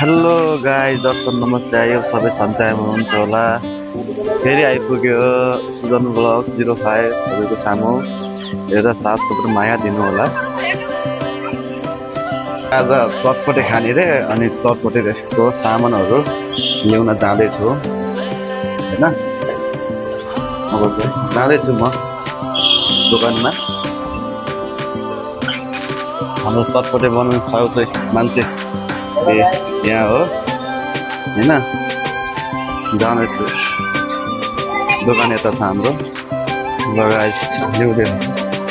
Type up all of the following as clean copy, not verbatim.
Hello guys, दर्शक नमस्ते। आयो सबै सन्चयमा हुनुहुन्छ होला। फेरि आइपुग्यो सुजन ब्लग 05 हजुरको सामु। हेरेर साथ सबै माया दिनु होला। आज चटपटे खाने रे, अनि चटपटेको सामानहरू ल्याउन जाँदैछु हैन। अब चाहिँ जाँदैछु म दोकानमा। हाम्रो चटपटे बनाउने साउँ मान्छे यहाँ हो हैन। जाँदैछु दोकान यता छ हाम्रो। लगाइस ल्याउँदै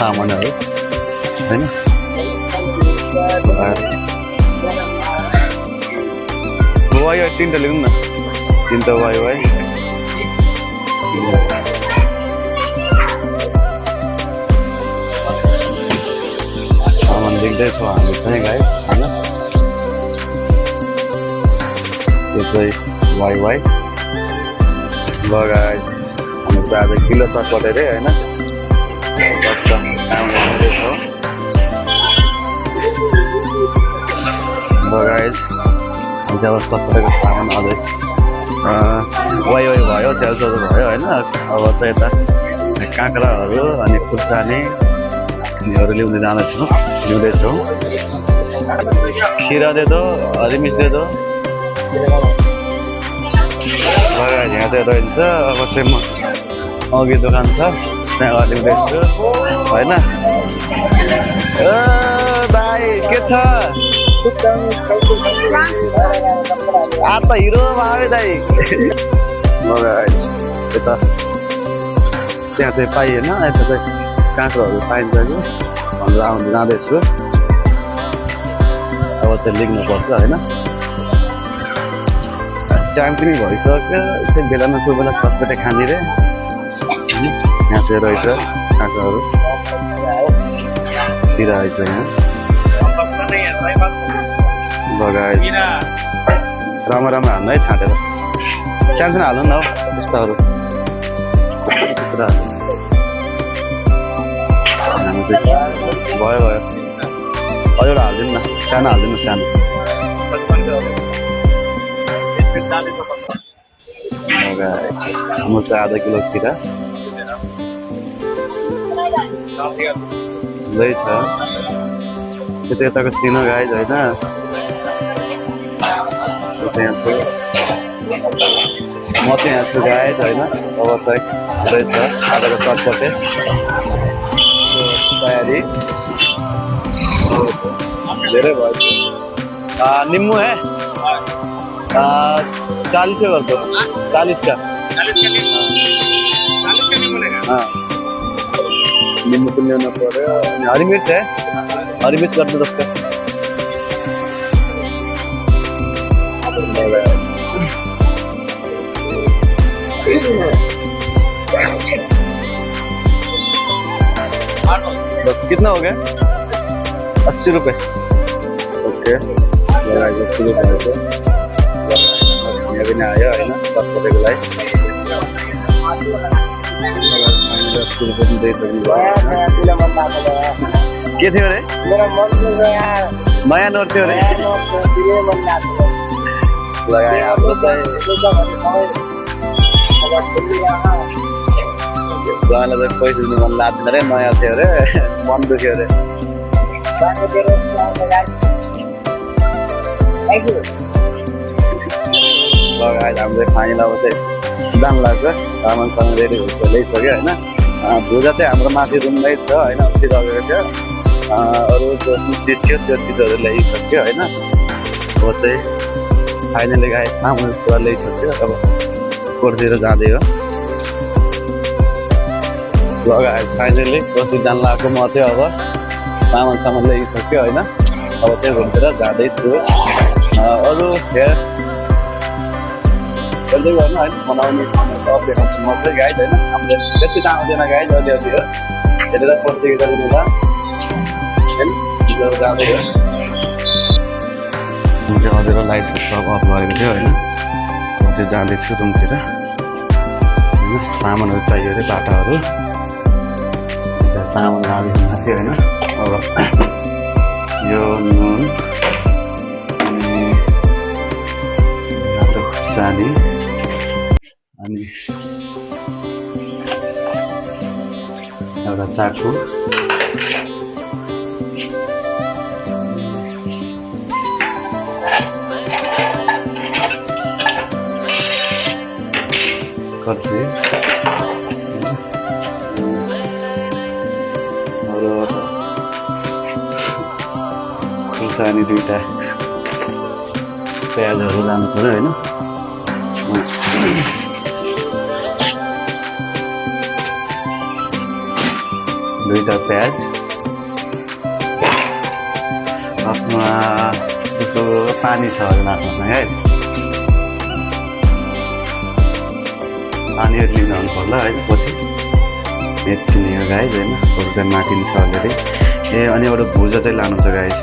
सामानहरू हैन। वाइ तिनवटा ल्याउँ न, तिनवटा वाइ सामान देख्दैछौँ हामी चाहिँ गाइस हैन। यो चाहिँ वाइ ल गाइस, हामी चाहिँ आज किलो चटपटे रे हैन। सामान ल्याउँदैछौँ ल गाइस। जब चटपटेको सामान अझै वाइ भयो, च्याउचाउ भयो हैन। अब चाहिँ यता काँक्राहरू अनि खुर्सानी यिनीहरू ल्याउँदैछौँ। खिरा दे दो, हरी मिर्च दे दो। यहाँ चाहिँ रहन्छ। अब चाहिँ म अघि दोकान छ त्यहाँ ल्याउँदैछु होइन। भाइ के छ? आज त हिरो भयो दाइ। यता त्यहाँ चाहिँ पाइएन, यता चाहिँ काँक्रोहरू पाइन्छ कि भनेर आउनु जाँदैछु। अब चाहिँ लेख्नुपर्छ होइन। टाइम पनि भइसक्यो, त्यो बेलामा कोही बेला चटपटे खाने रे। यहाँ चाहिँ रहेछ काँक्रोहरू दिइरहेछ यहाँ लगाएछ। राम्रो राम्रो हाल्नु है छाँटेर, सानो हाल्नु न हौ यस्ताहरू कुराहरू। हामी चाहिँ भयो एउटा हालिदिनु न, सानो हालिदिनु सानो। म चाहिँ आधा किलो खिरा हुँदैछ। त्यो चाहिँ यताको सिनो गाइज होइन। यहाँ छु म चाहिँ यहाँ छु गाइज होइन। अब चाहिँ हुँदैछ आधाको चटपटे तयारी धेरै भयो। निम्बू है 40 कर दो, 40 का। हाँ नींबू तो लेना पड़ेगा। हरी मिर्च है, हरी मिर्च कर दो 10 का। बस कितना हो गया? 80 रुपये। ओके 80 रुपये पनि आयो होइन चटपटेको लागि। 80 रुपये पनि दिइसक्नु भयो। के थियो अरे? नयाँ नोट थियो अरे। लगाए हाम्रो चाहिँ गहना चाहिँ पैसा दिनु मन लाग्दैन अरे, नयाँ थियो अरे, मन दुख्यो अरे। लगाएर हाम्रो फाइनल अब चाहिँ जान लाग्छ। सामान रेडी ल्याइसक्यो होइन। भुजा चाहिँ हाम्रो माथि रुममै छ होइन, अस्ति लगेको थियो। अरू जो चिज थियो त्यो चिजहरू ल्याइसक्यो होइन। अब चाहिँ फाइनली गाई सामान पुरा ल्याइसक्यो। अब कोर्तिर जाँदै हो। लगाएर फाइनली कति जान लाग्यो म चाहिँ। अब सामान ल्याइसक्यो होइन। अब त्यो रुमतिर जाँदैछु। अरू हेयर गर्दै गर्नु होइन, बनाउने देखाउँछु म चाहिँ गाइड होइन। हामीले त्यति त आउँदैन गाइड, अलि हो। हेरेर प्रतियोगिता दिनु होला होइन। जाँदै हो चाहिँ अझै लाइट सब अफ गरेको थियो होइन। म चाहिँ जाँदैछु रुमतिर होइन। सामानहरू चाहियो अरे, बाटाहरू सामान हालिदिनु थियो होइन। अब यो नुन खुर्सानी अनि एउटा चाकु कर्सी खुर्सानी दुईटा प्याजहरू लानु पर्यो होइन दुईटा प्याज आफ्ना त्यसको पानी छ आफ्ना है पानीहरू लिन आउनु पर्ला है पछि यति नै हो गाइज होइन अरू चाहिँ माथि छ अलरेडी ए अनि एउटा भुजा चाहिँ लानु छ गाइज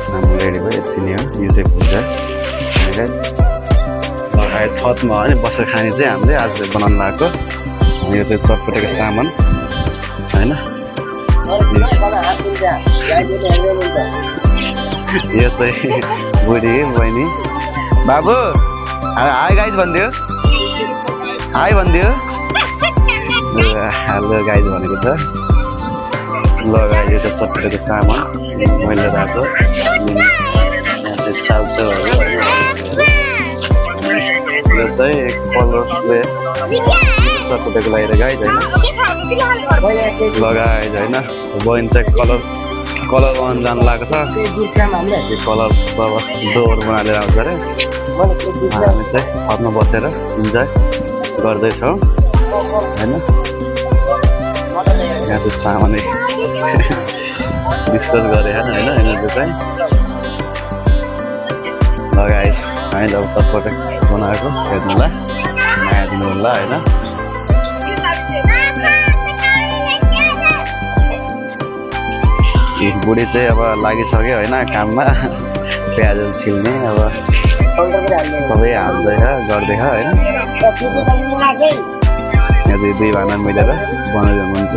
सामु रेडी भयो यति नै हो यो चाहिँ भुजा गाइज लगायत छतमा होइन बसेर खाने चाहिँ हामीले आज बनाउनु भएको यो चाहिँ चटपटेको सामान होइन यो चाहिँ बुढी बहिनी बाबु हाई गाइज भनिदियो हाई भनिदियो हेलो गाइज भनेको छ लगाएर यो चाहिँ चटपटेको सामान मैले राखेको यहाँ चाहिँ चाउचाउहरू यो चाहिँ कलरले चटपटेको लगाएर गाइज होइन लगाएछ होइन बहिनी चाहिँ कलर बनाउनु जानु लागेको छ त्यो कलर अब डोर बनाएर आउँछ अरे हामी चाहिँ छतमा बसेर इन्जोय गर्दैछौँ होइन यहाँ चाहिँ सामानै डिस्कस गरे होइन यिनीहरू चाहिँ लगाएछ हामीले अब चटपटे बनाएको हेर्नुलाई माया दिनु होला होइन बुढी चाहिँ अब लागिसक्यो होइन काममा प्याजहरू छिल्ने अब सबै हाल्दैछ गर्दैछ होइन यहाँ चाहिँ दुई भाना मिलेर बनाउँदै हुनुहुन्छ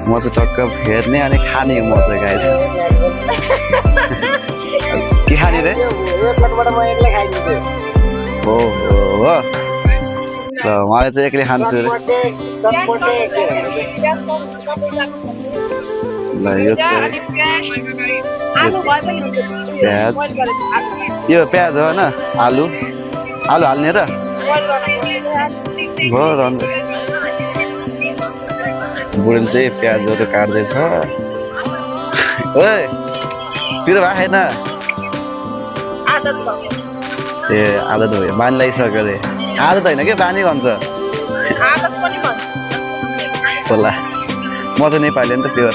म चाहिँ टक्क हेर्ने अनि खाने म चाहिँ गाइस के खाने रे हो ल मलाई चाहिँ एक्लै खान्छु ल यो चाहिँ प्याज यो प्याज हो होइन आलु हाल्ने र भयो बुढीले चाहिँ प्याजहरू काट्दैछ ओए पिरो भएको छैन ए आदत भयो बानी लगाइसक्यो अरे आदत होइन कि बानी भन्छ होला म चाहिँ नेपाली नि त प्योर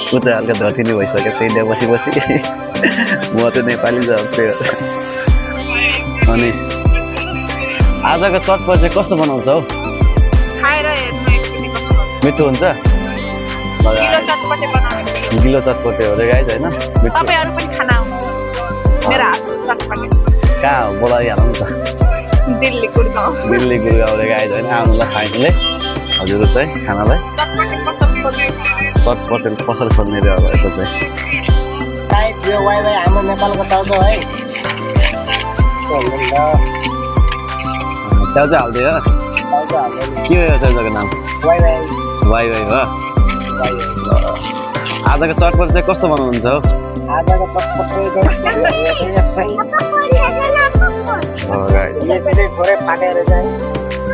ऊ चाहिँ हल्का धर्ती नै भइसक्यो त्यही बसी म चाहिँ नेपाली छ प्योर अनि आजको चटपट चाहिँ कस्तो बनाउँछ हौ मिठो हुन्छ गिलो चटपटे हो रे गाइज होइन कहाँ हो बोलाइहालौँ नि त दिल्ली गुडगाउँ रे गाइज होइन आउनुलाई फाइनलै हजुर चाहिँ खानालाई चटपटे पसल खोल्ने रे अब यता चाहिँ हाम्रो नेपालको चाउचाउ है चाउचाउ हाल्दै हो के हो चाउचाउको नाम वाइ हो आजको चटपट चाहिँ कस्तो बनाउनुहुन्छ हौ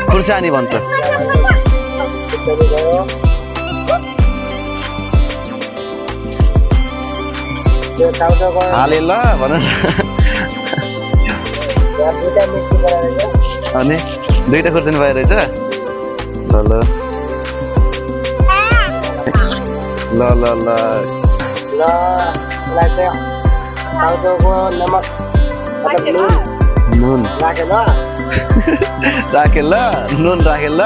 खुर्सानी भन्छ हाले ल भन अनि दुईटा खुर्सानी भयो रहेछ ल ल ल नुन राखे ल नुन राखे ल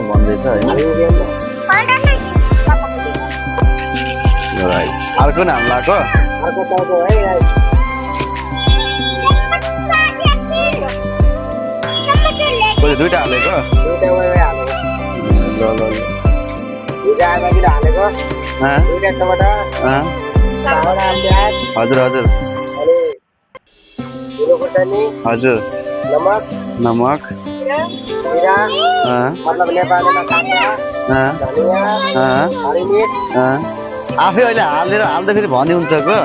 भन्दैछ होइन अर्को नाम लगाएको दुईटा हालेको ल ल दुईटा टमाटर चारवटा प्याज हजुर हजुर अनि धुलो खुर्सानी हजुर नमक नमक जिरा मतलब नेपालीमा काँक्रा धनिया हरी मिर्च आफै अहिले हाल्दाखेरि भन्ने हुन्छ को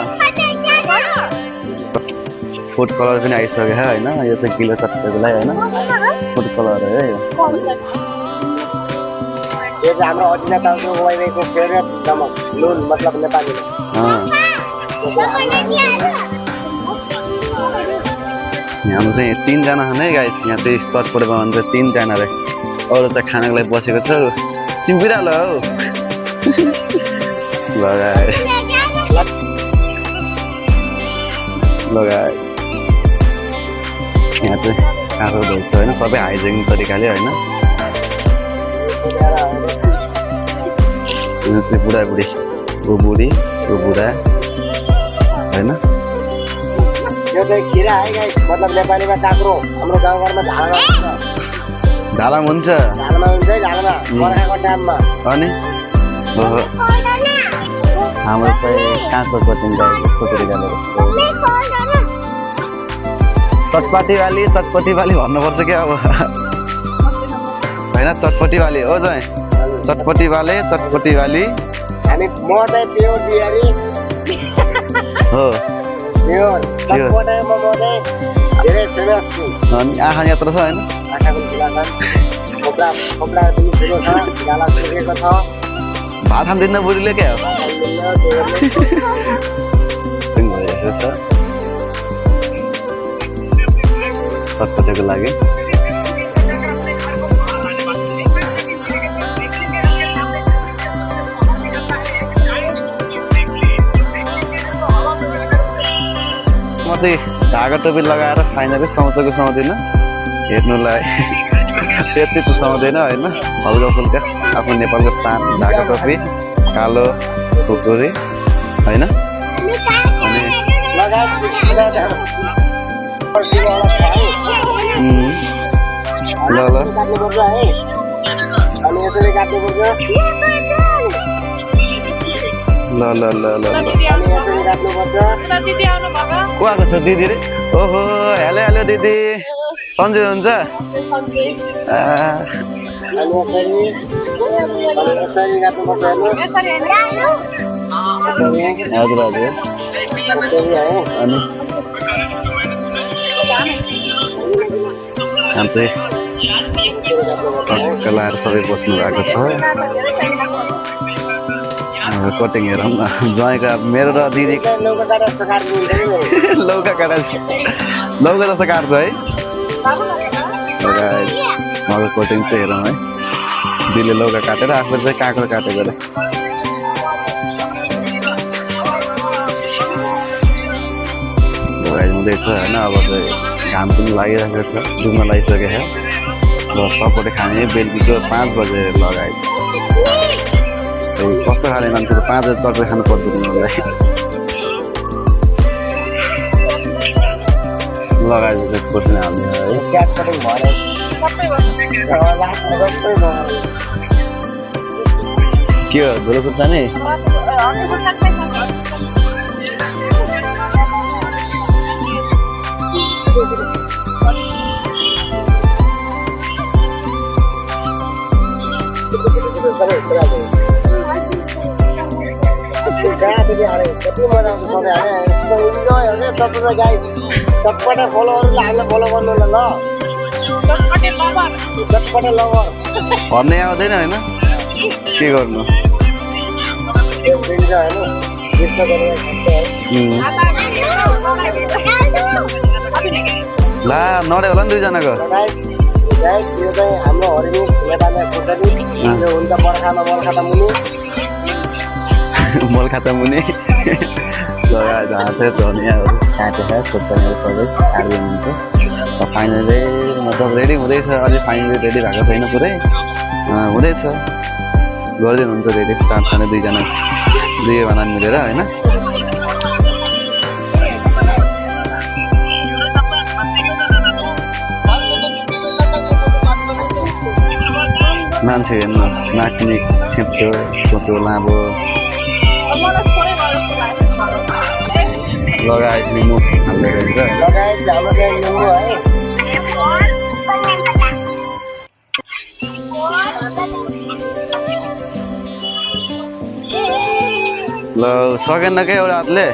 फुड कलर पनि आइसक्यो होइन यो चाहिँ किलो कतिलाई होइन फुड कलर है यो चाहिँ हाम्रो अजिना चाउको वाइवाईको फेभरेट नमक नुन मतलब नेपालीमा हाम्रो चाहिँ 3 जना छन् है गाइस यहाँ चाहिँ चटपटेमा भन्छ 3 जना रे अरू चाहिँ खानको लागि बसेको छ तिमी बिरालो हौ लगाए यहाँ चाहिँ काँक्रो धोल्छ होइन सबै हाइजेनिक तरिकाले होइन यो चाहिँ बुढाबुढी ऊ बुढा होइन यो चाहिँ खिरा है गाइस मतलब नेपालीमा काँक्रो हाम्रो गाउँघरमा झालामा हुन्छ झालामा हुन्छ झालामा बर्खाको टाइममा अनि हाम्रो चाहिँ काँक्रो कटिन्छ यस्तो तरिकाले चटपटी वाली भन्नुपर्छ क्या अब होइन चटपटी वाली हो चाहिँ चटपटी वाली हामी म चाहिँ प्योर बिहारी हो प्योर चटपटेमा म चाहिँ धेरै फेमस छु अनि आँखा यात्रा छ होइन आँखाको खुला छ खोप्रा पनि ठुलो छ गाला सुकेको छ भात खाँदैन बुढीले क्या हो भइरहेको छ चटपटेको लागि म चाहिँ ढाका टोपी लगाएर फाइनली सुहाउँछ कि सुहाउँदिनँ हेर्नुलाई त्यति त सुहाउँदैन होइन हल्का फुल्का आफ्नो नेपालको सान ढाका टोपी कालो खुकुरी होइन अनि ल को आएको छ दिदी रे ओहो हेलो दिदी सन्जय हुनुहुन्छ हजुर अनि चाहिँ लाएर सबै बस्नु भएको छ कटिङ हेरौँ न ज्वाइँको मेरो र दिदी लौका काटा छ लौका जस्तो काट्छ है उहाँको कटिङ चाहिँ हेरौँ है दिदीले लौका काटेर आफूले चाहिँ काँक्रो काटेको अरे हुँदैछ होइन अब चाहिँ घाम पनि लागिरहेको छ डुब्न लागिसकेको छ र चटपटे खाने बेलुकीको 5 बजे लगाएछ कस्तो खाले मान्छेले 5 बजे चटपटे खानुपर्छ तिमीहरूलाई लगाएपछि खोर्सिन हाल्ने है के हो धुलो खुर्सानी कति मजा आउँछ सबै यस्तो इन्जोय हो क्या चटपटे फलोहरूले हामीलाई फलो गर्नु ल चटपटे लभर भन्ने आउँदैन होइन के गर्नु दिन्छ होइन ला नडे होला नि दुईजनाको यो चाहिँ हाम्रो हरिमिक नेपाली खुर्सानी यो हुन्छ बर्खामा मलखाता मुनि जहाँ चाहिँ धनियाँहरू काटेर खोर्सानीहरू सबै काट्दै हुनुहुन्छ र फाइनली मतलब रेडी हुँदैछ अझै फाइनली रेडी भएको छैन पुरै हुँदैछ गरिदिनुहुन्छ रेडी चारजना दुईजना मिलेर होइन मान्छे हेर्नु नाक्ने छेप्छो चोचो लामो लगायत लिम्बू हाल्दै रहेछ लगायत हाम्रो चाहिँ लिम्बू है ल सकेन क्या एउटा हातले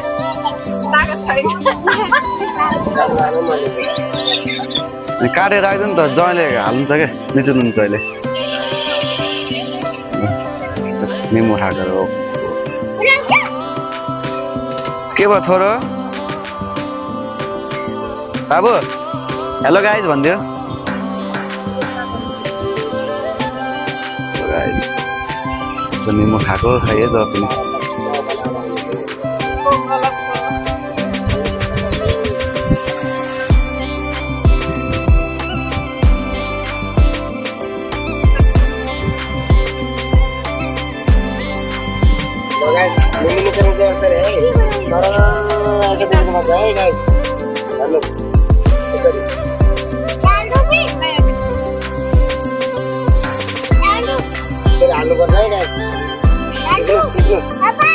काटेर राख्दैन त जहिले हाल्नु छ क्या निचुनुहुन्छ अहिले निम्बु ठाकेर हो के भयो छोरो बाबु हेलो गाइज भनिदियो गाइज निम्बु खाएको खाइए त पनि guys, ini sering geser ya. Sekarang aja di rumah saya guys. Lalu, geser. Geser alu buat saya guys. Terus. Apa?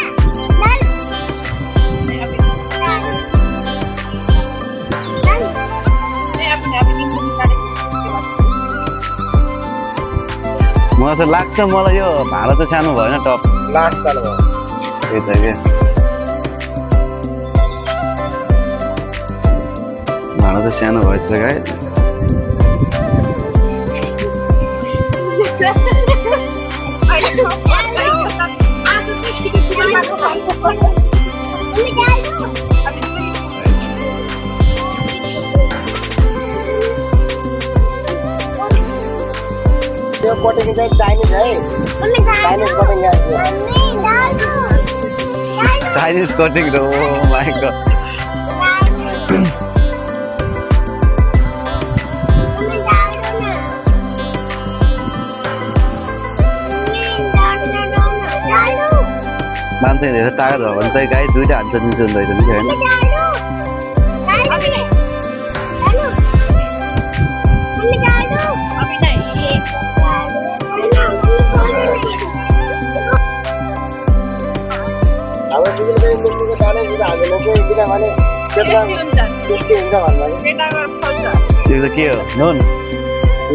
मलाई चाहिँ लाग्छ मलाई यो भाडा चाहिँ सानो भएन टप लास्ट साल भयो त्यही त के भाडा चाहिँ सानो भएछ गाई यो कोटिङ चाहिँ चाइनिज है Chinese coating guys Chinese cutting द ओ माय गॉड मान्छे धेरै तागत भयो भने चाहिँ गाई दुईटा हान्छ निचो हुँदैन नि हैन हाम्रो दिदीले पनि मिल्नुको सानै कुरा हाल्दैन चाहिँ किनभने त्यत्रो टेस्टी हुन्छ भन्दा त्यो चाहिँ के हो नुन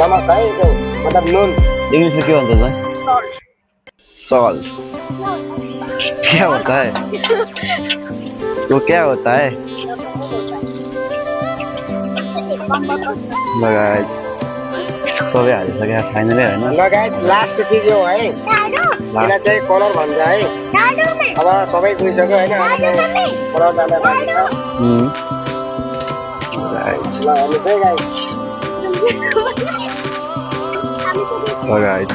नमक है चाहिँ मतलब नुन इंग्लिश में क्या होता है सॉल्ट क्या होता है वो क्या होता है लगायत सबै हालिसक्यो फाइनली हैन लगायत लास्ट चीज हो है यसलाई चाहिँ कलर भन्छ है अब सबै गइसक्यो हैन अब चाहिँ कलर जाने बाँकी छ लगायत ल हामी चाहिँ गाइस लगायत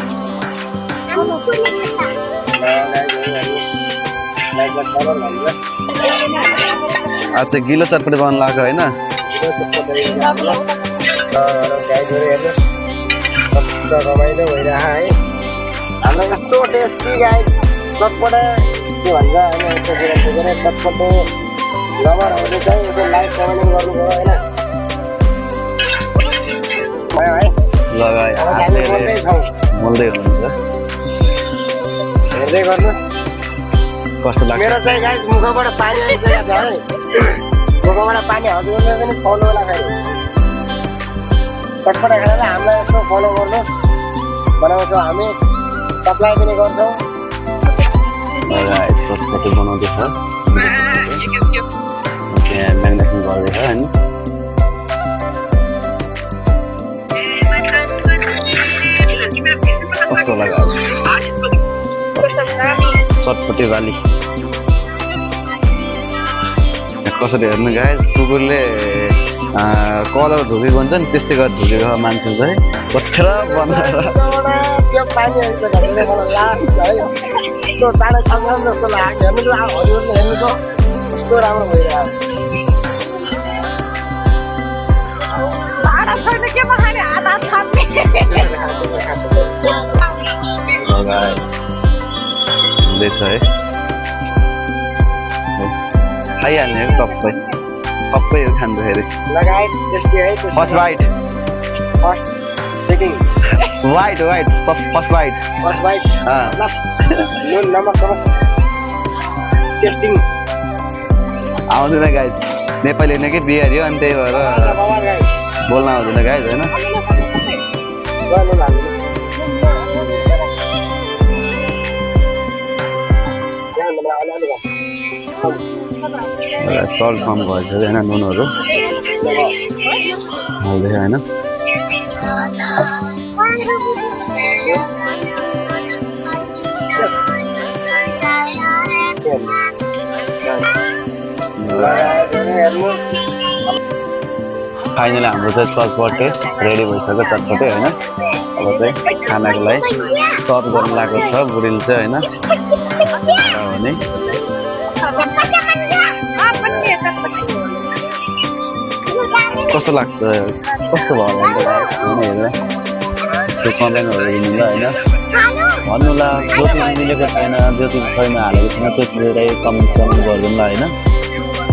आज चाहिँ गिलो चटपटी बनाउनु लाग्यो हैन रमाइलो भइरहेको है हाम्रो यस्तो टेस्टी गाई चटपटे के भन्छ होइन चटपटे लभरहरूले चाहिँ यसो लाइक कमेन्ट गर्नुभयो होइन भयो है लगायत हामी गर्दैछौँ मोल्दै हुनुहुन्छ हेर्दै गर्नुहोस् कस्तो लाग्छ मेरो चाहिँ गाइस मुखबाट पानी आइसकेको छ है मुखबाट पानी हजुरले पनि छोड्नु होला फेरि चटपटा खाएर हामीलाई यसो फलो गर्नुहोस् बनाउँछौँ हामी सप्लाई पनि गर्छौँ लगायत चटपटी बनाउँदैछ यहाँ म्याग्नेसन गर्दैछ होइन कस्तो लाग्यो चटपटी बाली कसरी हेर्नु गाइस कुकुरले कलर ढुकेको हुन्छ नि त्यस्तै गरेर ढुकेको मान्छे चाहिँ पत्थर बनाएर त्यो पानी आइसक्यो मलाई लास्ट है यस्तो चाँडै थाम्नु जस्तो लाग्यो हेर्नु हजुरले हेर्नु त कस्तो राम्रो भइरहेको हुँदैछ है खाइहाल्ने हो टप्पै टप्पै हो खाँदाखेरि लगायत टेस्टी है first bite first taking bite bite first bite first bite नुन नमक समक टेस्टिङ आउँदैन गाइज नेपाली होइन कि बिहारी हो अनि त्यही भएर बाबा गाई बोल्न आउँदैन गाइज होइन गर्नु लाग्नु सल्ट कम भएछ होइन नुनहरू हाल्दै होइन फाइनली हाम्रो चाहिँ चटपटे रेडी भइसक्यो चटपटे होइन अब चाहिँ खानाको लागि सर्भ गर्नु लागेको छ बुढीले चाहिँ होइन भने कस्तो लाग्छ कस्तो भयो हेरेर यसो कमेन्टहरू हिँड्नु होइन भन्नुला जो चिज मिलेको छैन जो चिज छैन हालेको छैन त्यो चिजलाई कमेन्ट गरिदिनु होइन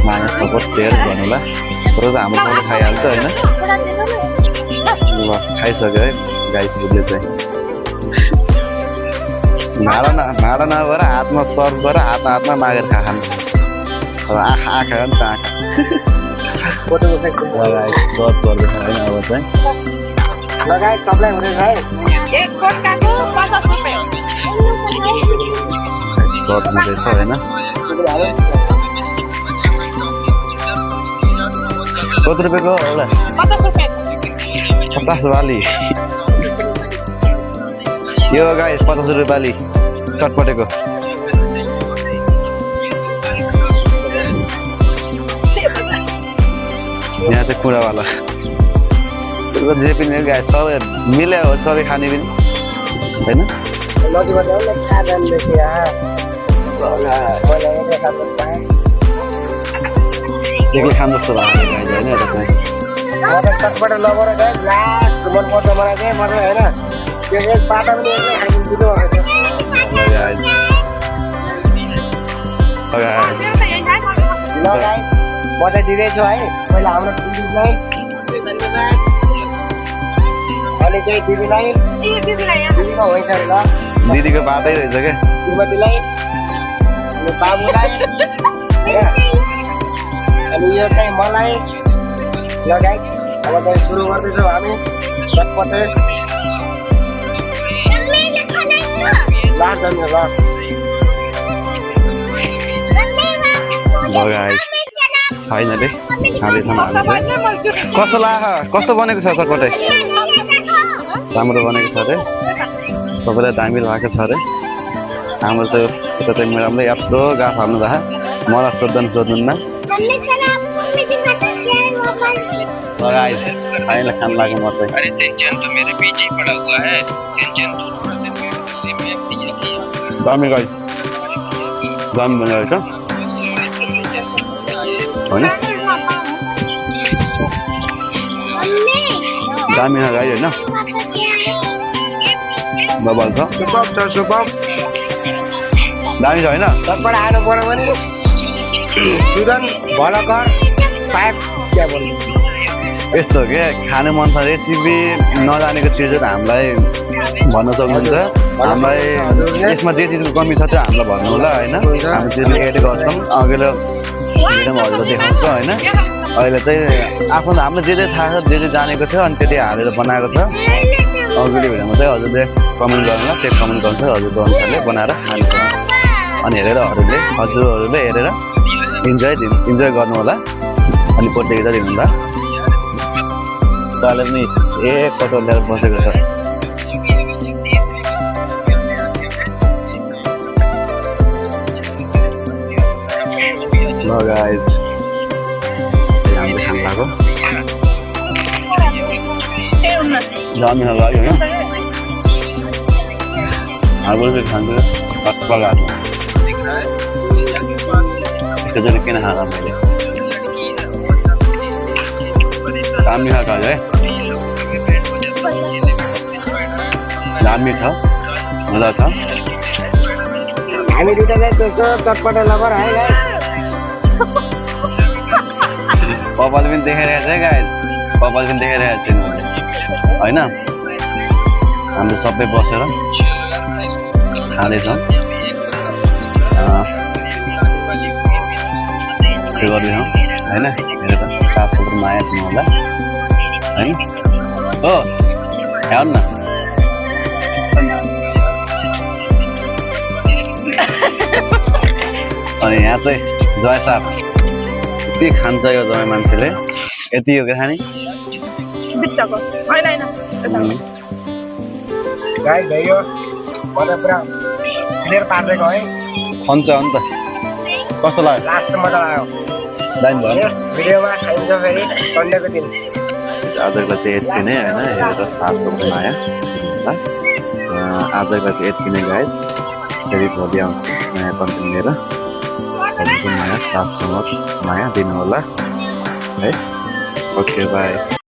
माया सपोर्ट सेयर गर्नुला तर त हाम्रो पनि खाइहाल्छ होइन ल खाइसक्यो है गाई फुडले चाहिँ भाडा नभएर हातमा सर्भ गरेर हातमा मागेर खानु अब आँखा हो नि त आँखा सर्भ गर्दैछ होइन अब चाहिँ लगायत सबलाई हुनेछ है सर्भ हुँदैछ होइन कति रुपियाँको एउटा 50 वाली यो गाई 50 रुपियाँ वाली चटपटेको यहाँ चाहिँ कुरावाला जे पनि गाई सबै मिल्या हो सबै खाने पनि होइन एक्लै खानु जस्तो भएको गाई होइन यता चाहिँ चटपट लबर गाई लास्ट मनपर्छ मलाई चाहिँ मतलब होइन त्यो एक पाटा पनि एक्लै खाइदिनु दिनु भएको ल गाई म चाहिँ दिँदैछु है पहिला हाम्रो दिदीलाई अनि चाहिँ दिदीलाई दिदीको हुन्छ अरे ल दिदीको बाटै रहेछ क्या श्रीमतीलाई अनि बाबुलाई अनि यो चाहिँ मलाई लगायत अब चाहिँ सुरु गर्दैछौँ हामी चटपटे लास्ट ल फाइनली खाँदैछौँ हामी चाहिँ कस्तो लाग्यो कस्तो बनेको छ चटपटे राम्रो बनेको छ अरे सबैलाई दामी भएको छ अरे हाम्रो चाहिँ यता चाहिँ म्याडमले यत्रो गाछ हाल्नु भएको मलाई सोध्नुहुन्न फाइनल खानु लाग्यो म चाहिँ दामी गाई दामी बनेको होइन दामी गाई होइन बबल छ दामी छ होइन चटपट आउनु पर्यो भने सुदन भलकर साहेब क्या भन्नु यस्तो हो क्या खानु मन छ रेसिपी नजानेको चिजहरू हामीलाई भन्न सक्नुहुन्छ हामीलाई यसमा जे चिजको कमी छ त्यो हामीलाई भन्नु होला होइन हामी त्यसले एड गर्छौँ अघिल्लो भिडियोमा हजुरलाई देखाउँछ होइन अहिले चाहिँ आफ्नो हामीलाई जे थाहा छ जे जानेको थियो अनि त्यति हालेर बनाएको छ अघिल्लो भिडियोमा चाहिँ हजुरले कमेन्ट गर्नु त्यो कमेन्ट गर्छ हजुरको अनुसारले बनाएर खान्छ अनि हजुरहरूले हेरेर इन्जोय गर्नु होला अनि प्रतियोगिता दिनु होला तैँले पनि एक कटोर ल्याएर बसेको छ ल गाइज हामीले खानु लाग्यो दामी लाग्यो होइन हाम्रो चाहिँ खान्छु कत्पा लाग्यो यस्तो चाहिँ किन खाँदा मैले दामी खाएको है दामी छ मजा छ हामी दुइटा चाहिँ त्यस्तो चटपटे लबर है गाइस कपाल पनि देखाइरहेको छ गाइस कपाल पनि देखाइरहेको छ होइन हाम्रो सबै बसेर खाँदैछौँ के गर्दैछौँ होइन हेरेर साफ सुग्घर माया दिनु होला होइन हो ख्याउनु न अनि यहाँ चाहिँ जय साप यति खान्छ यो जय मान्छेले यति हो क्या खाने गाइस भयो मलाई पुरा क्लियर पार्दैको है खन्छ हो नि त कस्तो लाग्यो लास्ट मजा लाग्यो दामी भयो नेक्स्ट भिडियोमा खाइन्छ फेरि सन्डेको दिन आजको चाहिँ यति नै होइन हेरेर साथ सुग्घर माया आजको चाहिँ यति नै गाइस फेरि भोलि आउँछु नयाँ कन्टेन्ट लिएर भोलिको माया साथ सुग्घर माया दिनु होला है ओके बाई